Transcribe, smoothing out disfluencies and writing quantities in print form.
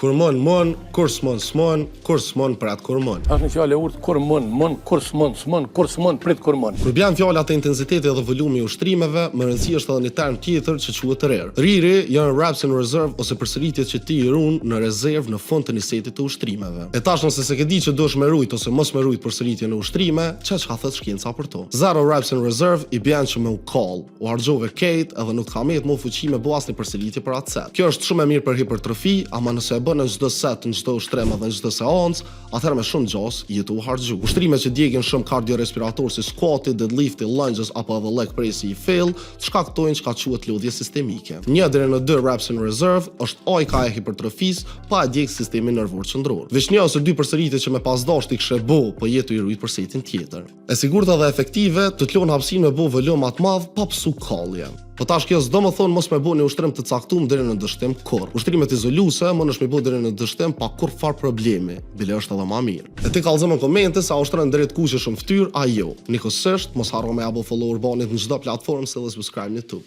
Kur mon, kur s'mon, kur s'mon për atë kur mon. Është një fjalë e urtë, kur mon, kur s'mon, prit kur mon. Kur bjan fjallat e intensitetit dhe volumi i ushtrimeve, më rëndësi është edhe një term tjetër që quhet rer. Riri janë reps in reserve ose përsëritjet që ti i run në rezervë në fund të nisetit të ushtrimeve. E tash nëse se ke di që duhesh me rujt ose mos me rujt përsëritje në ushtrime, çka thot shkenca për to. Zero reps in reserve i bën që me u call, u harxove Kate edhe nuk ka më fuqi me bë asnjë përsëritje për atë set. Kjo është shumë e mirë për hipertrofi, ama nëse e bën në çdo set, në çdo ushtrim edhe në çdo seancë, atëherë me shumë gjas jetu u harxhu. Ushtrimet që djegin shumë kardiorespirator si squati, deadlifti, lunges apo edhe leg pressi i fill, shkaktojnë çka quhet lodhje sistemike. 1 deri në 2 reps in reserve është AIK e hipertrofisë pa e djeg sistemin nervor qendror. Veç 1 ose 2 përsëritje që me pas dashti kishe bë, po jetu i rujt për setin tjetër. E sigurt edhe efektive, të të lën hapësinë me bë volum më të madh pa psu kallje. Po tash kjo s'do më thonë mos me bëni ushtrim të caktuar deri në dështim kurr. Ushtrimet izoluese mundesh me bë deri në dështim pa kurrë problemi, bile është edhe më mirë. E ti kallëzon në komente sa ushtron deri të kuqe shumë fytyr, a jo. Nikosisht mos harro me apo follow urbanit në çdo platformë se subscribe në YouTube.